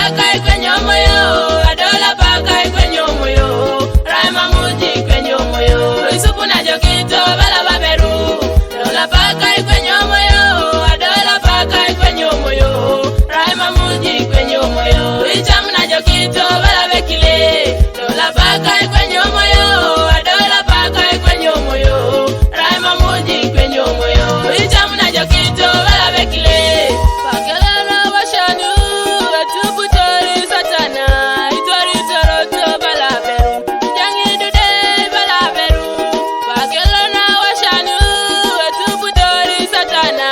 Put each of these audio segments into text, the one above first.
paka kwenye moyo, adola paka kwenye moyo, Raima muji kwenye moyo, isupu na jokito bala baberu, dola paka kwenye moyo, adola paka kwenye moyo, Raima muji kwenye moyo, icham na jokito bala bekile, dola paka kwenye moyo, adola paka kwenye moyo, Raima muji kwenye moyo, icham na jokito bala bekile, pakela washanu atubu tori satana itori toroto balaberu jangi dude balaberu pakela na washanu atubu tori satana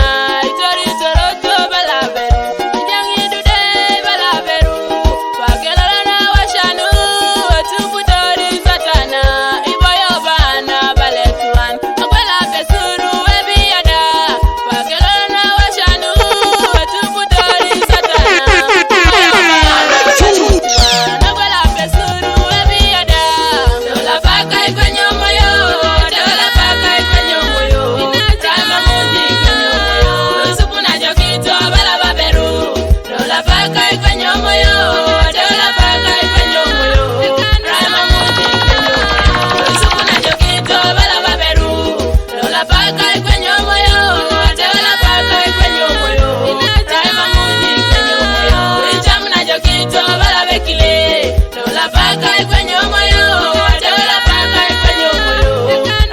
itori toroto balaberu jangi dude balaberu pakela na washanu atubu tori satana iboyo bana baletuan akwela pesuru ebiada pakela na washanu atubu tori satana Nagola pesuru ebiada dola paka kwenye moyo dola paka kwenye moyo Raima muji kwenye moyo isupu na jokito bala baberu dola paka kwenye moyo dola paka kwenye moyo Raima muji kwenye moyo isupu na jokito bala baberu dola paka kwenye moyo dola paka kwenye moyo Raima muji kwenye moyo icham na jokito bala bekile dola paka kwenye moyo dola paka kwenye moyo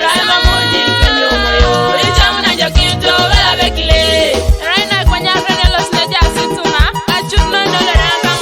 Raima muji kwenye moyo icham na jokito bala bekile Raina kwenye frene los neja situna achuno no le ranga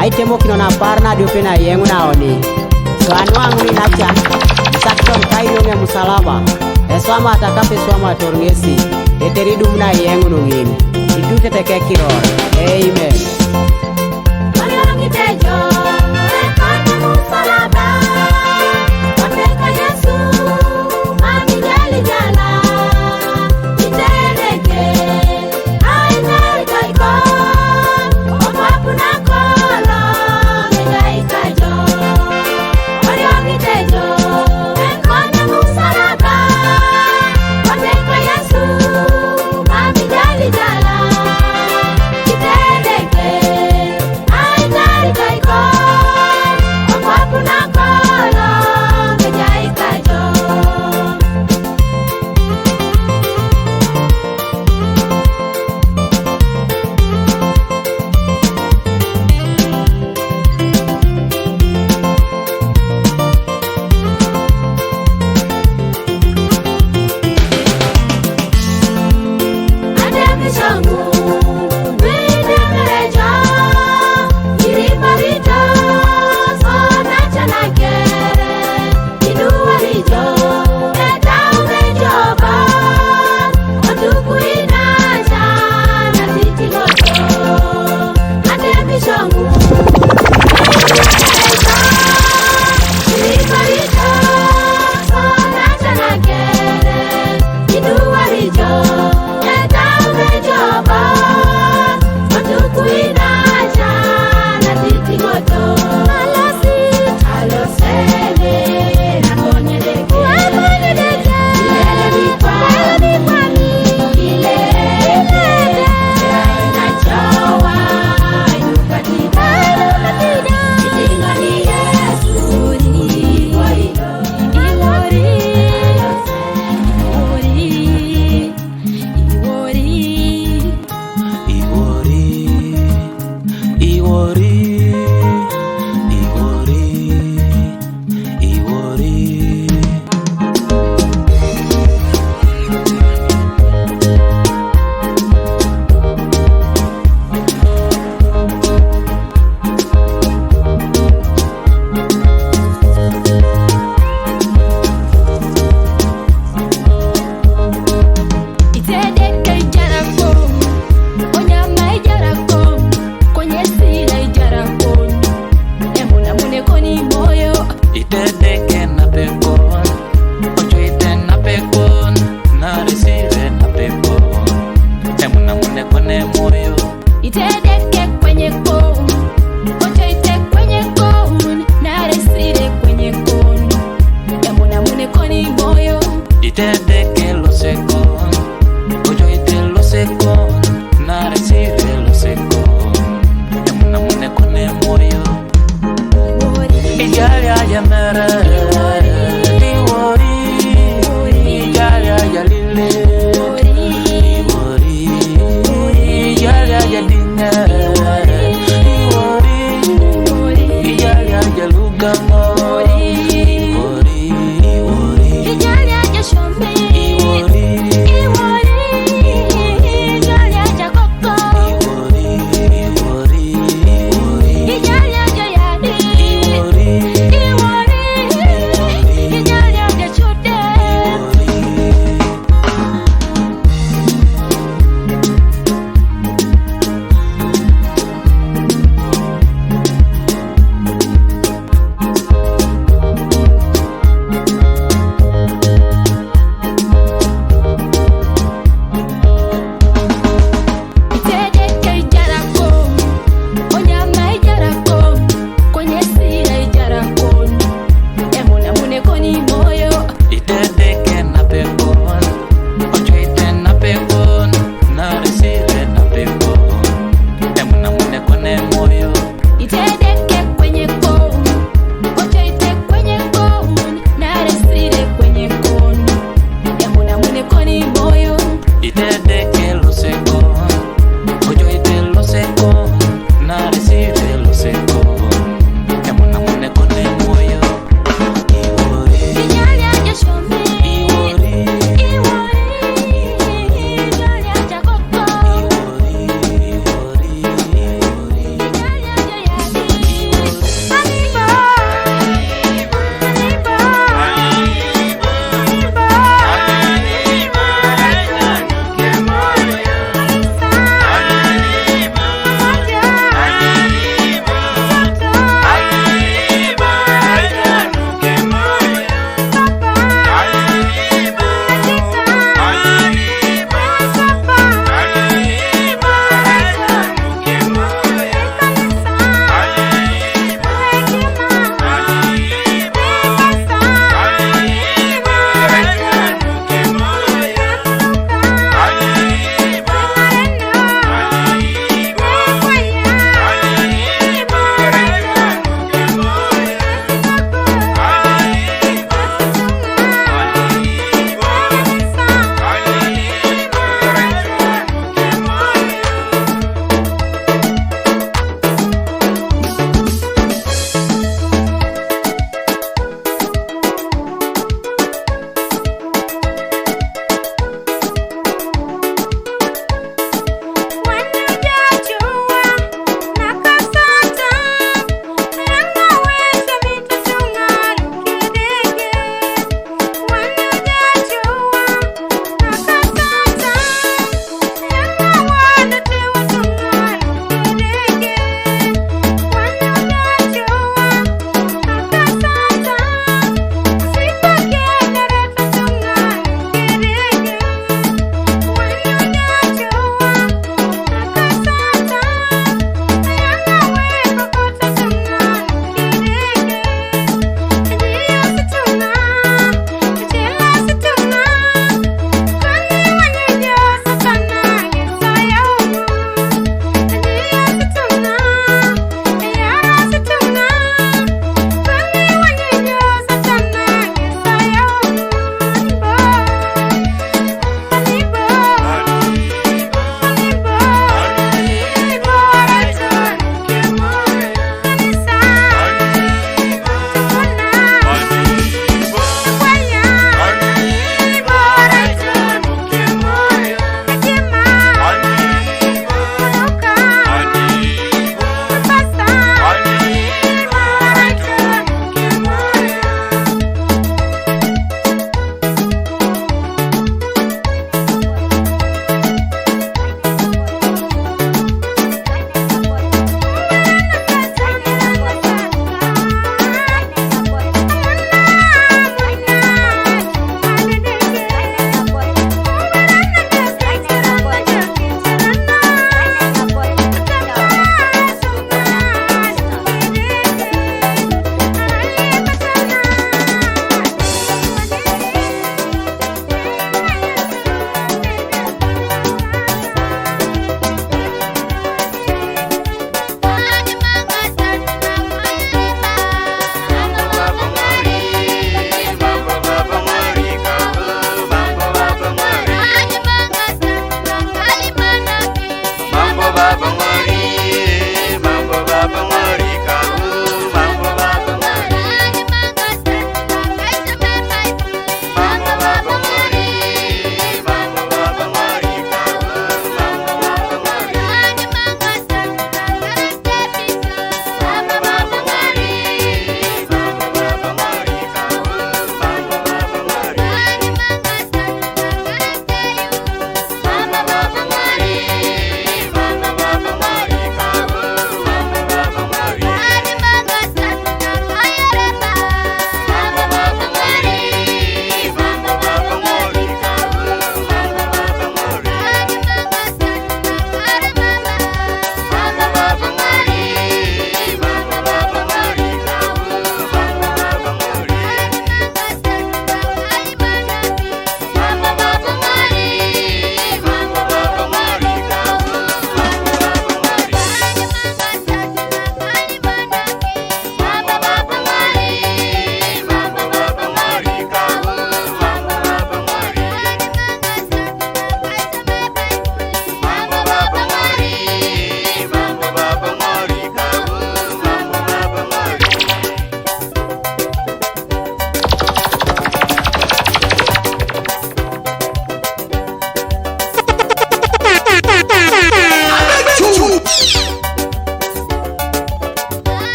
Aitemo kinona parna diopena yengu naoni. So anuangu ni nacha. Sakton kairo nge musalaba. Eswama atakape swama torngesi. Eteridum na yengu nungin. Itute teke kiror. Amen.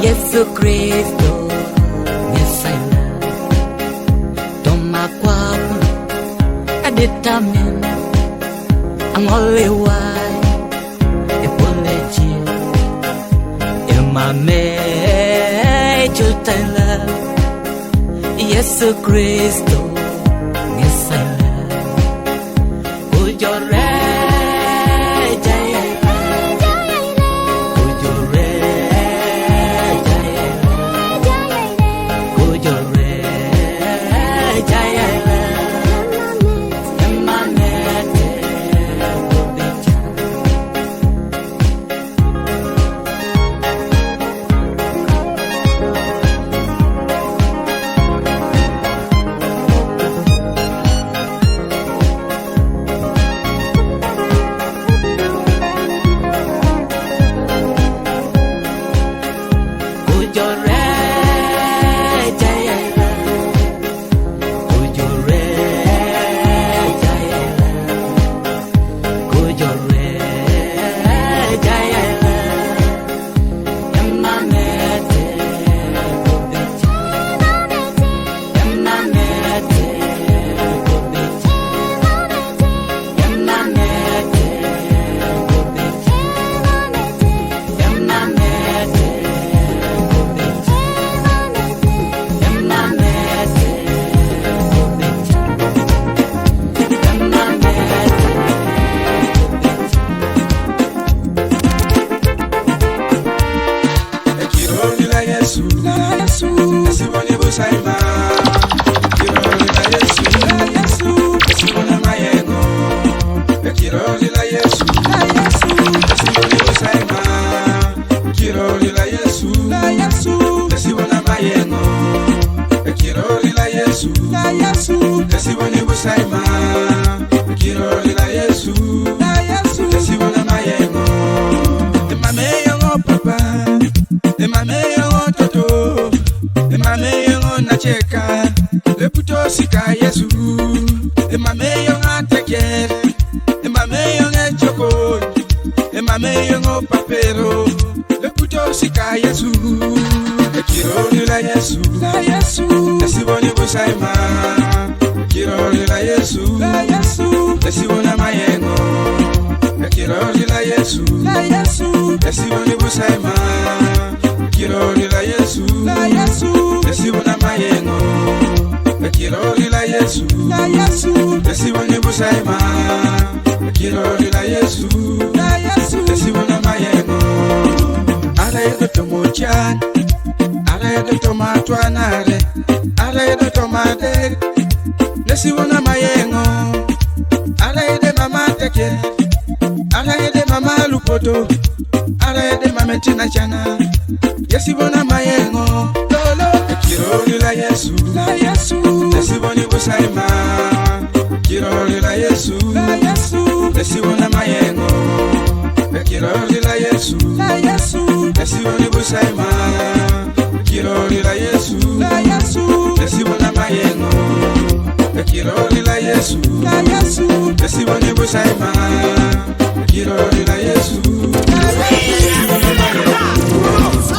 Yesu Kristo Messiah, toma kwapo determine ang only way epoleji emame chutela Yesu Kristo Messiah ujore kiroli la Yesu, tesibona mayengo, kiroli la Yesu, tesibona busaima, kiroli la Yesu, tesibona mayengo, kiroli la Yesu, tesibona busaima, kiroli la Yesu, tesibona mayengo, emameyo papa, emameyo toto, emameyo nacheka, leputo sika Yesu, emameyo ateker, emameyo choko, emameyo papero, leputo sika Yesu, kiroli la Yesu, tesiboni busaima, kiroli la Yesu, tesibona mayengo, kiroli la Yesu, tesiboni busaima, kiroli la Yesu, tesibona mayengo, kiroli la Yesu, tesiboni busaima, kiroli la Yesu, tesibona mayengo, ala yedo tomochan, ala yedo tomatwanare, ala yedo tomade, tesibona mayengo, ala yede mama teke, ala yede mama lupoto, ala yede mama tina chana, yesibona mayengo, lolo, kiroli la Yesu, tesiboni busaima, kiroli la Yesu, tesibona mayengo, kiroli la Yesu, tesiboni busaima, kiroli la Yesu, tesibona mayengo, kiroli la Yesu, tesiboni busaima, kiroli la Yesu, tesibona mayengo.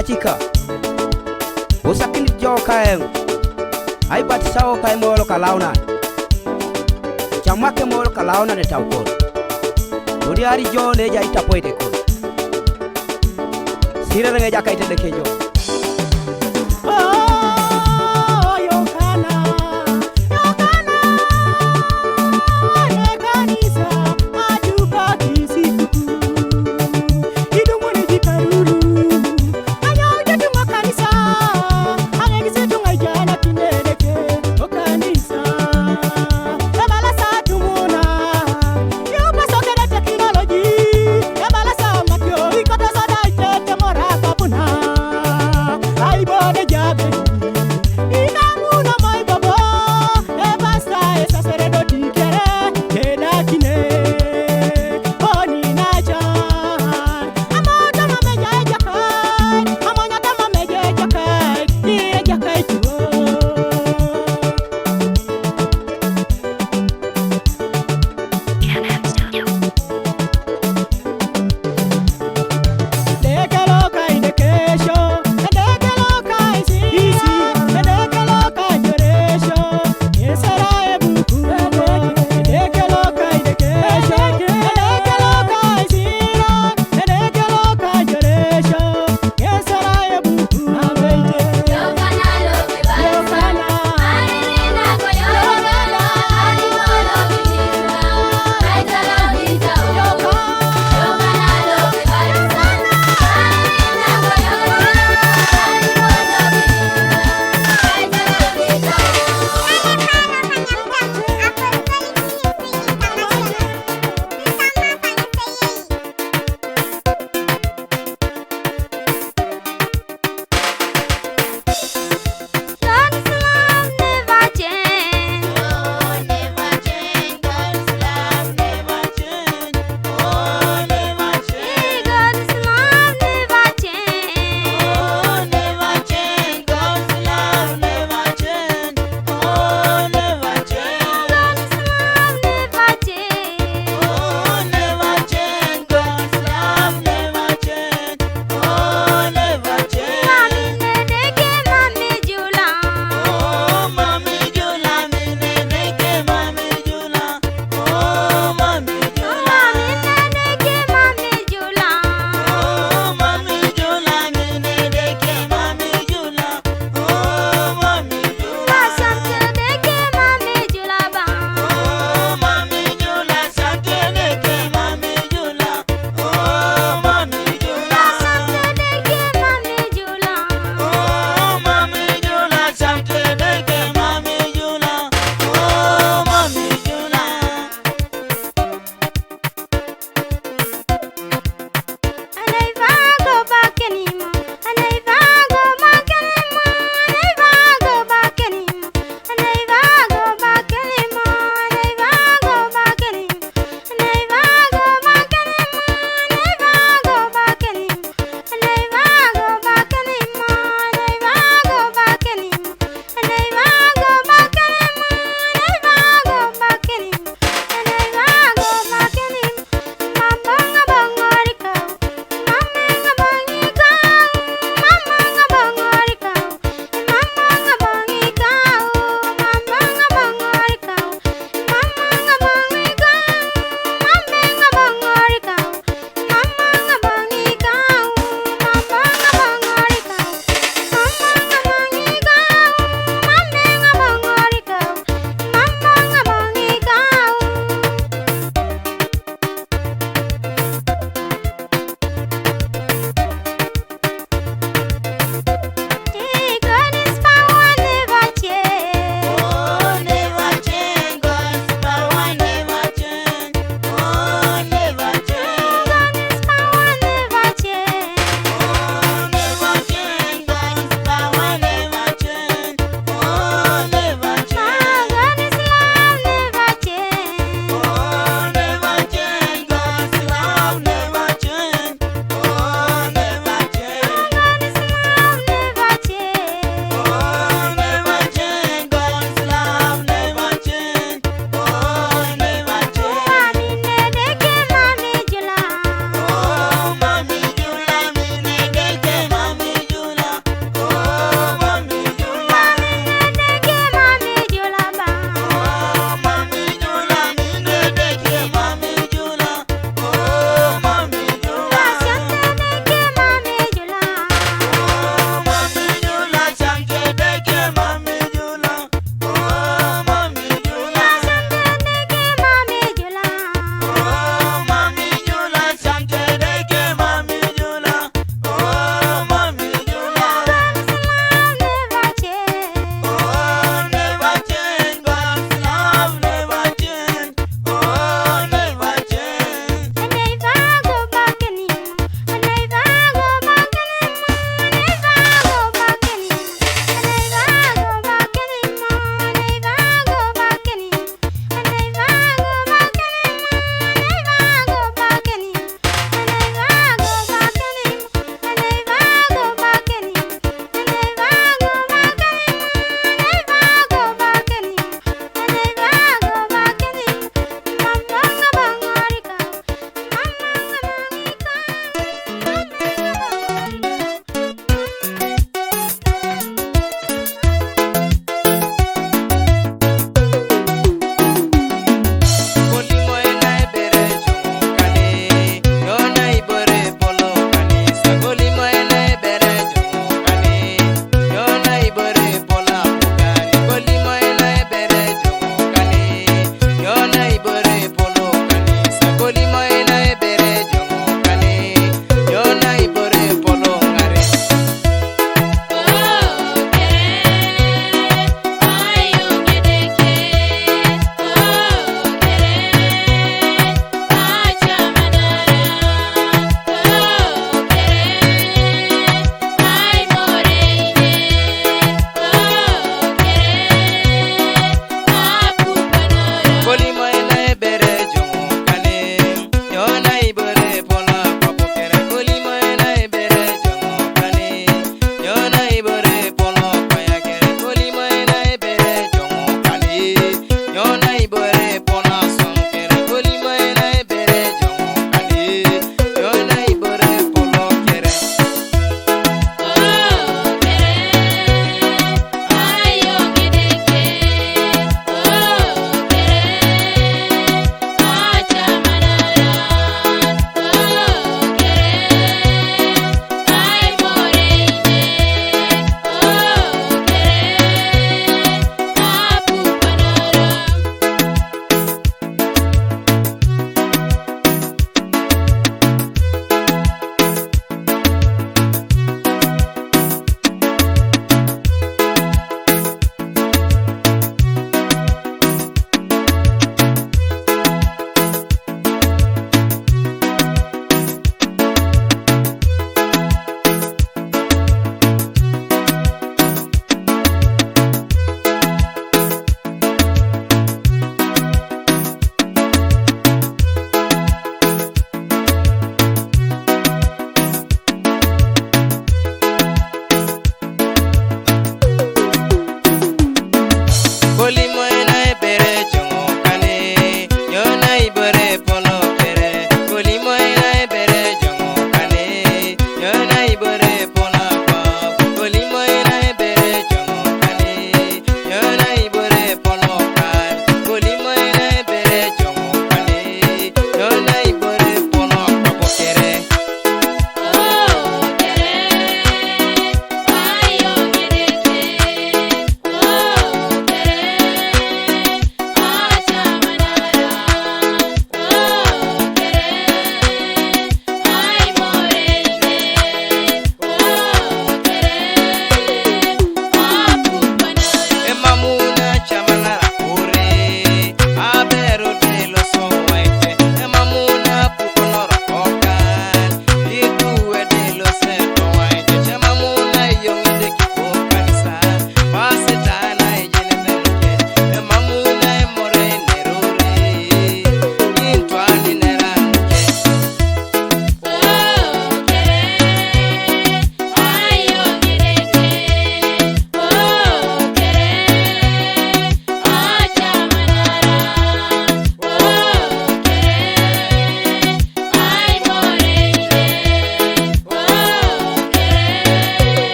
kachika usakini jo kaeng ai bat sao kai molo kalauna chamake molo kalauna ne tawko dori ari jo ne ja ita poite ko sira ne ja kaite de kejo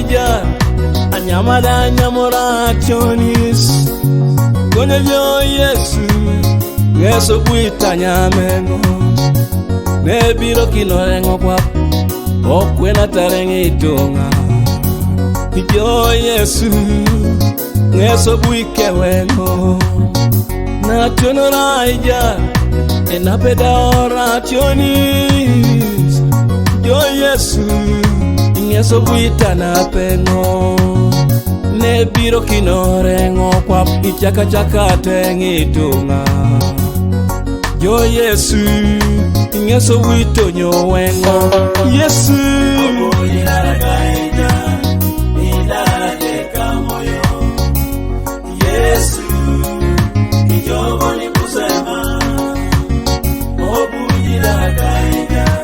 ija anyamada nyamora chonis Kone jo Yesu Yesu buita nyamengo Nebiro kinorengo kwa Okwena tarengi itunga Jo Yesu Yesu buike wengo Na chonora ija Enapeda ora chonis Jo Yesu Yesu buita na pengo Nebiro kinorengo kwa ichaka chaka tengi tunga Jo Yesu Yesu buito nyowengo Yesu Yesu Ijogo ni kusema Obujira kaida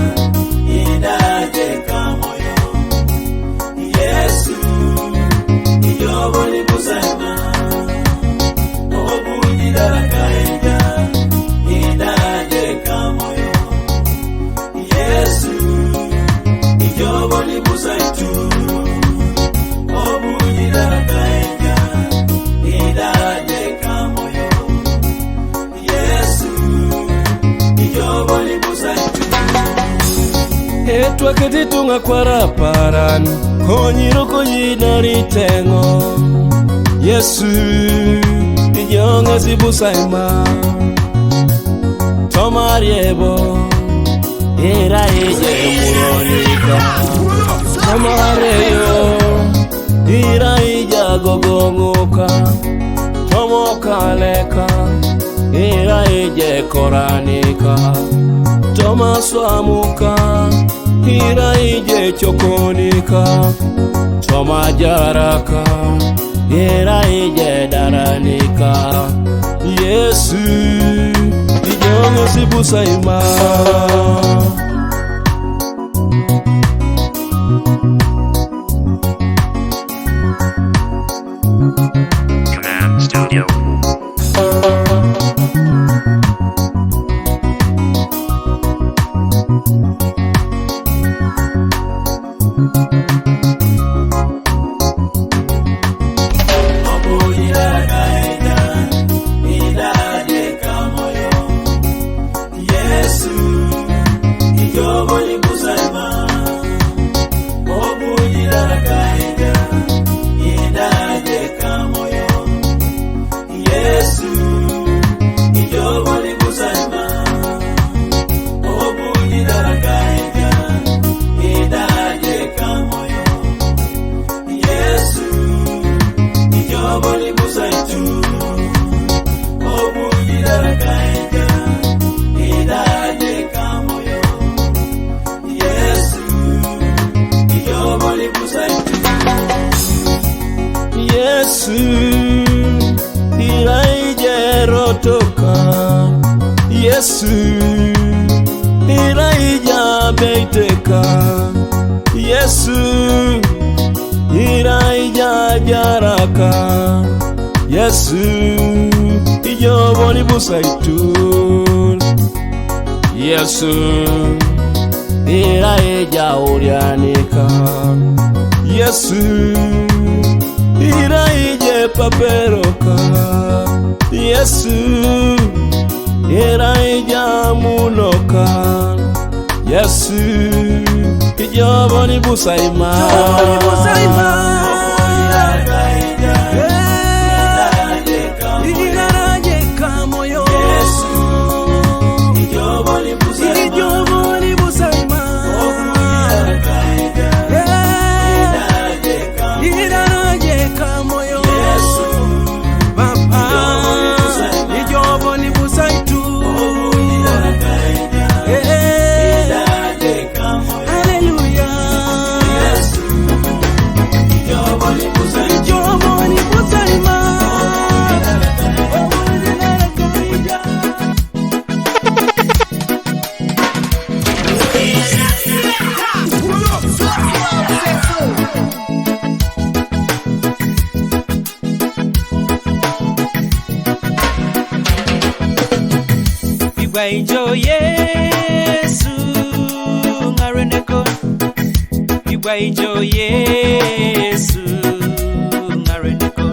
Idaje kamoyo Yesu Ijogo ni kusema Obujira kaida Idaje kamoyo Yesu Ijogo ni kusaitu Obujira kaida Idaje kamoyo Yesu Ijogo ni kusaitu Etwa ketitunga kwa raparan Konyiro konyinari tengo Yesu Ijonga zibusaima Tomariebo Era ije muronika Tomareyo Ira ija gogonguka Tomokaleka Ira ije koranika Tomaswamuka Ira ije chokonika Tomajaraka Ira ije daranika Yesu Ijonga zibusaima Command Studio. Yesu Iraije rotoka Yesu Iraija beiteka Yesu Iraija jaraka Yesu Ijoboni busaitul Yesu Iraija urianika Yesu Iraije paperoka Yesu Iraija muloka Yesu Ijoboni busaima Iraje kamoyo Yesu Ijoboni busaima Iraje kamoyo Yesu Papa Ijoboni busaitu Hallelujah Yesu Ijoboni busaima Ijo Yesu ngareneko Igwaijo Yesu ngareneko.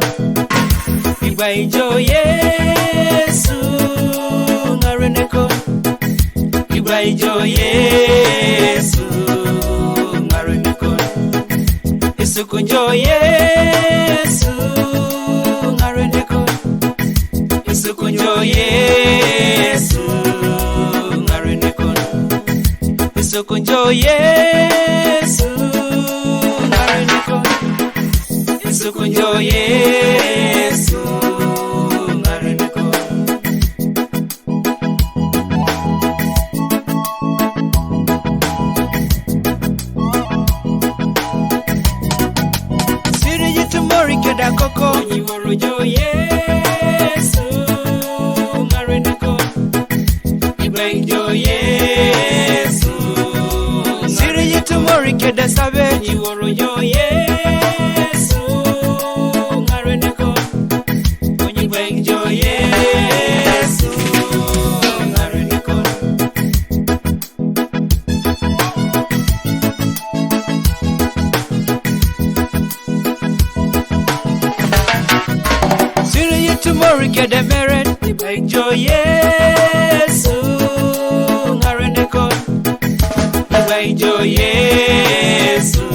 Igwaijo Yesu ngareneko. Igwaijo Yesu ngareneko. Isukunjo Yesu ngareneko. Isukunjo Yesu ngareneko. Isukunjo Yesu ngareneko. Isukunjo Yesu ngareneko. Siri jitumori keda koko Iworojo Yesu ngareneko. Igwaijo Yesu Siri jitumori keda sabe Iworojo Yesu ngareneko. Igwaijo Yesu ngareneko. Siri yitumori kede meret Igwaijo Yesu ngareneko. Igwaijo Yesu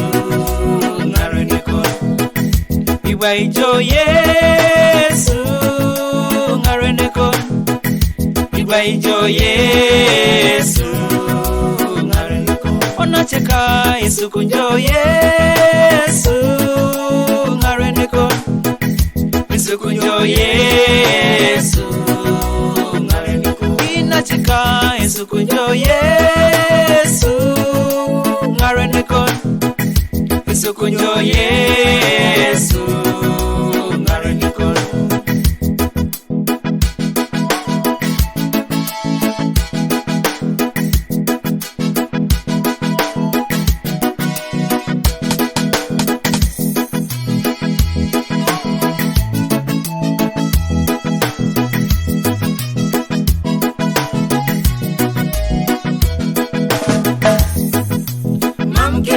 ngareneko. Igwaijo Yesu ngareneko. Igwaijo Yesu ngareneko. Onacheka isukunjo Yesu ngareneko. Isukunjo Yesu ngareneko. Inacheka isukunjo Yesu ngareneko. Isukunjo Yesu ngareneko.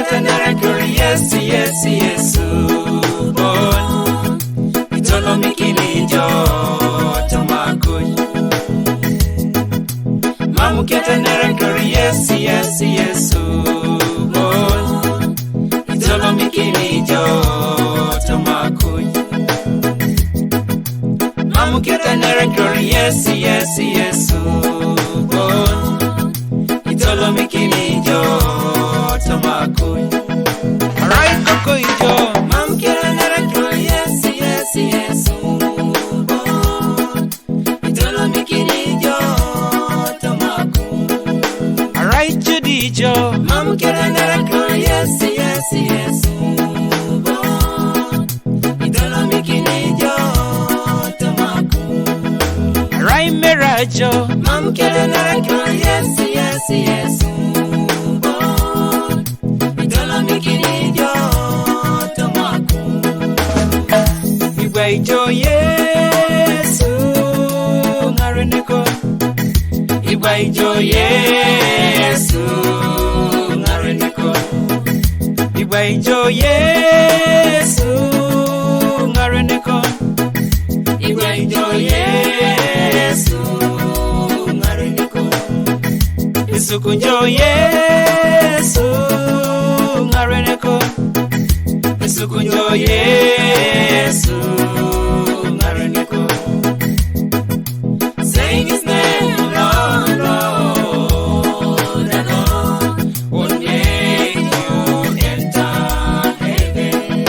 Yesu, Yesu, Yesu, bon. Itolo mikilijo tomakuny. Mamu kete nerekuri Yesu, Yesu, Yesu, bon. Itolo mikilijo tomakuny. Mamu kete nerekuri Yesu, Yesu, Yesu, bon. Itolo mikilijo tomakuny. Alright, Koko Ijo. Mam kira nerekro, yes, yes, yes, bon. Itolo mikini jo, tomaku. Alright, Judy Jo. Mam kira nerekro, yes, yes, yes, bon. Itolo mikini jo, tomaku. Alright, Mera Jo. Mam kira nerekro, yes, yes, yes, bon. Itolo mikini jo, tomaku. Igwaijo Yesu ngareneko. Igwaijo Yesu ngareneko. Igwaijo Yesu ngareneko. Igwaijo Yesu ngareneko. Isukunjo Yesu ngareneko. Isukunjo Yesu ngareneko. Sing his name, Lord, Lord, and Lord will make you enter heaven.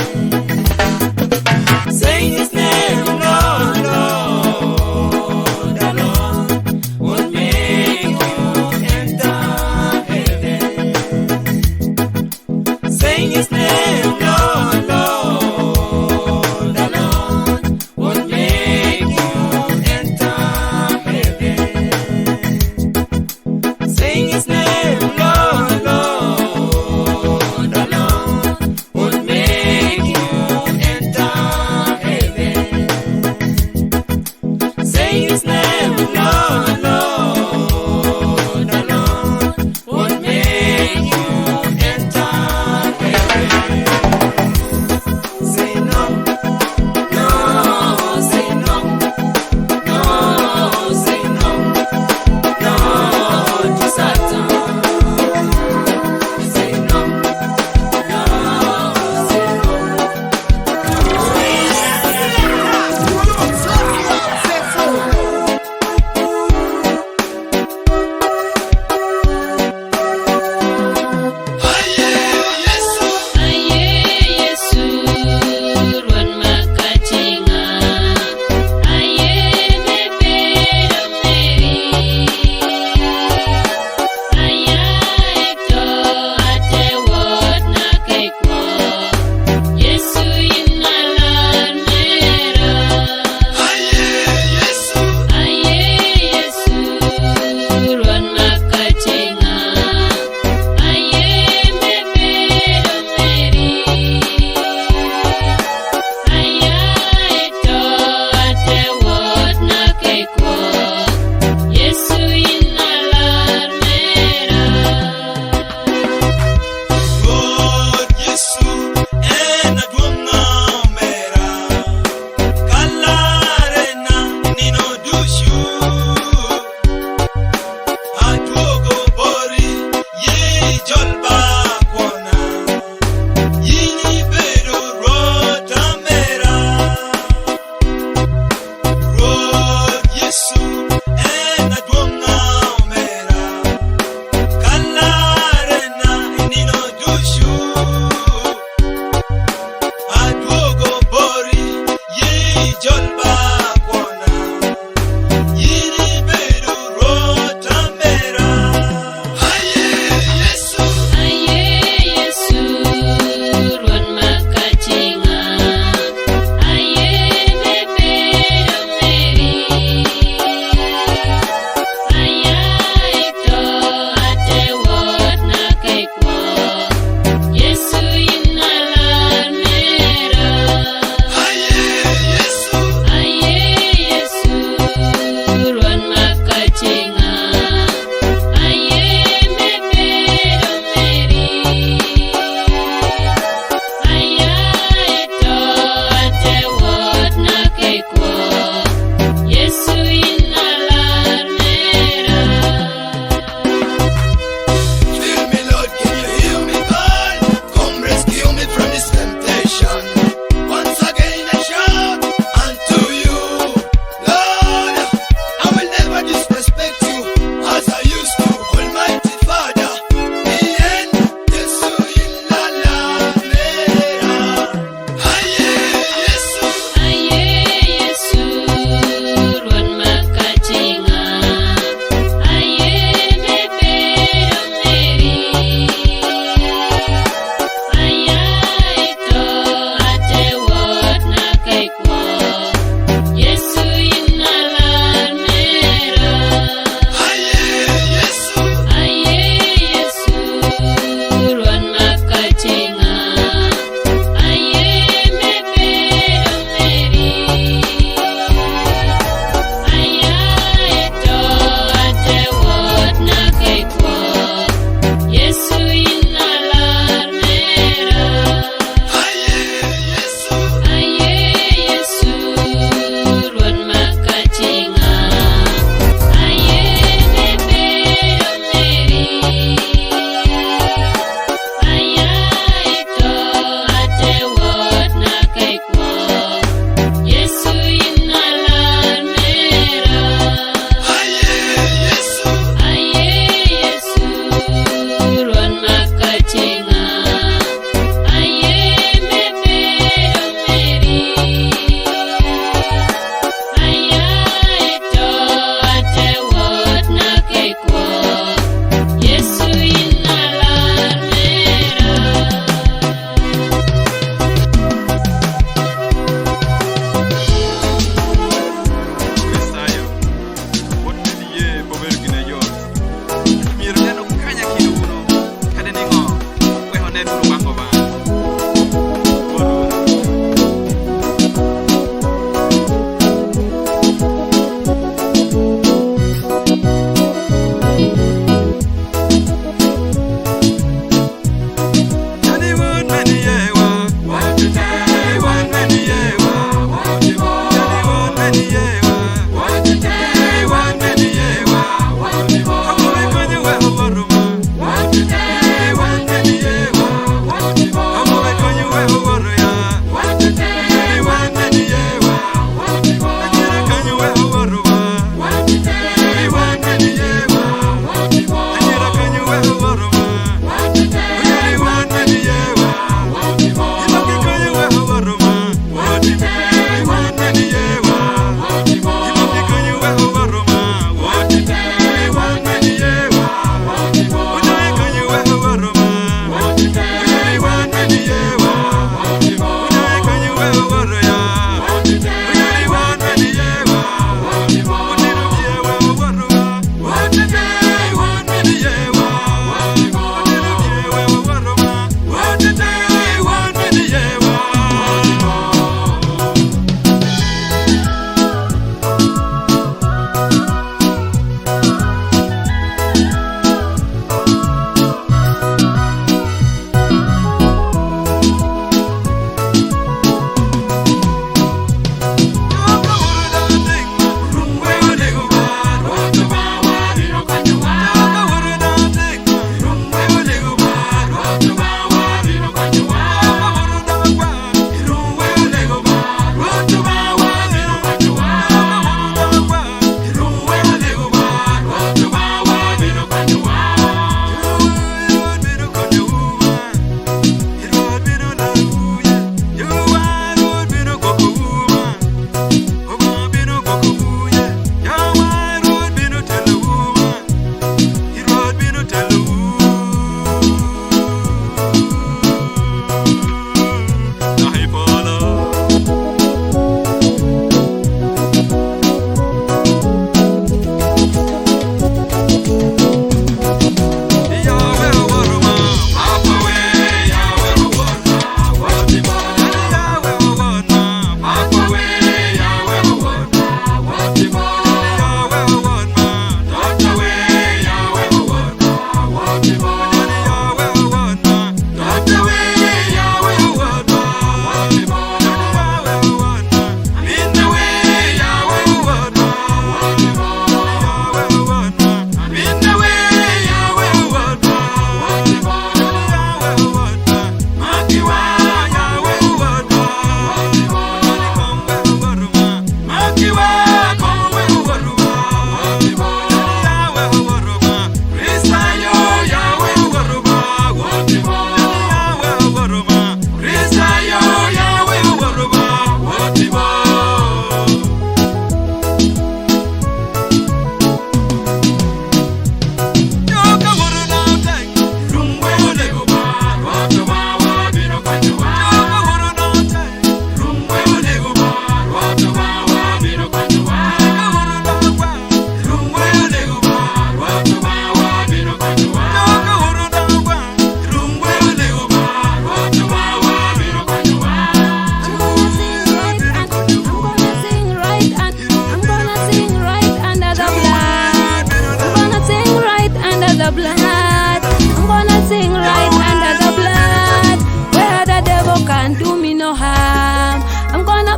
Sing his name, Lord, Lord, and Lord will make you enter heaven. Sing his name, Lord, Lord, and Lord.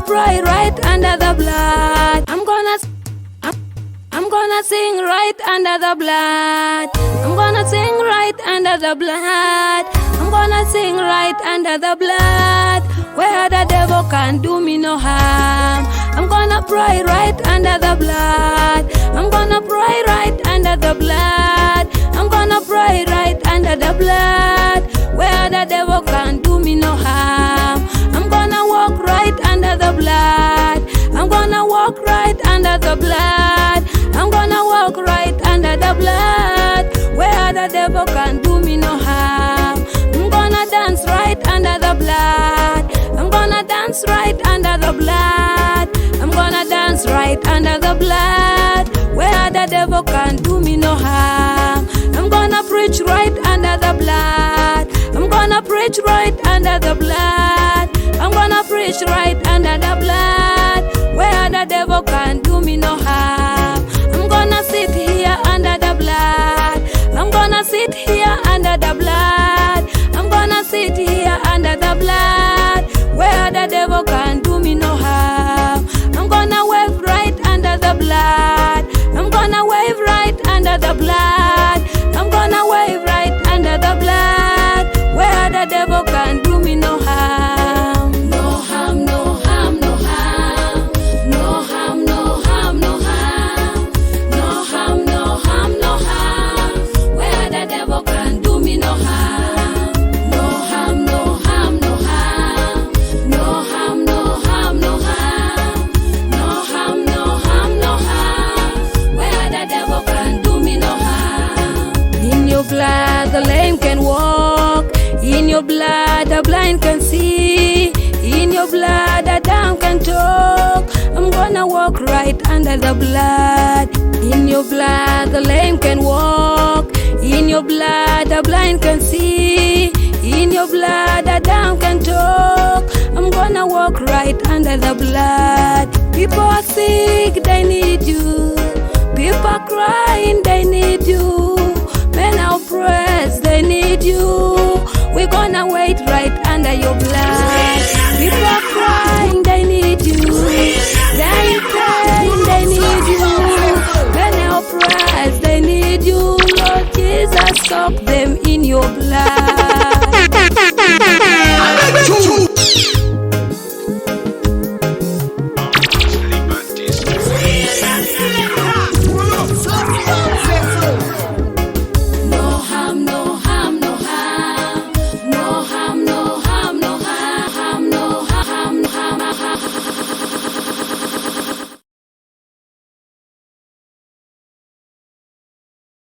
pray right under the blood. I'm gonna sing right under the blood. I'm gonna sing right under the blood. I'm gonna sing right under the blood, where the devil can't do me no harm. I'm gonna pray right under the blood. I'm gonna pray right under the blood. I'm gonna pray right under the blood, where the devil can't do me no harm. I'm gonna walk right under the blood. I'm gonna walk right under the blood. I'm gonna walk right under the blood, where the devil can't do me no harm. I'm gonna dance right under the blood. I'm gonna dance right under the blood. I'm gonna dance right under the blood, where the devil can't do me no harm. I'm gonna preach right under the blood. I'm gonna preach right under the blood. I'm gonna preach right under the blood, where the devil can't do me no harm. I'm gonna sit here under the blood. I'm gonna sit here under the blood. I'm gonna sit here under the blood, where the devil can't do me no harm. I'm gonna wave right under the blood. I'm gonna wave right under the blood. I'm gonna wave right under the blood, where the devil can't do me no harm. No harm, no harm, no harm. No harm, no harm, no harm. No harm, no harm, no harm, where the devil can't do me no harm. No harm, no harm, no harm. No harm, no harm, no harm. No harm, no harm, no harm, where the devil can't do me no harm. In your blood the lame can walk. In your blood the blind can see. In your blood the dumb can talk. I'm gonna walk right under the blood. In your blood the lame can walk. In your blood the blind can see. In your blood the dumb can talk. I'm gonna walk right under the blood. People are sick, they need you. People are crying, they need you. Men are oppressed, they need you. We're gonna wait right under your blood. People are crying, they need you. They're in pain, they need you. Men are oppressed, they need you. Lord Jesus, soak them in your blood.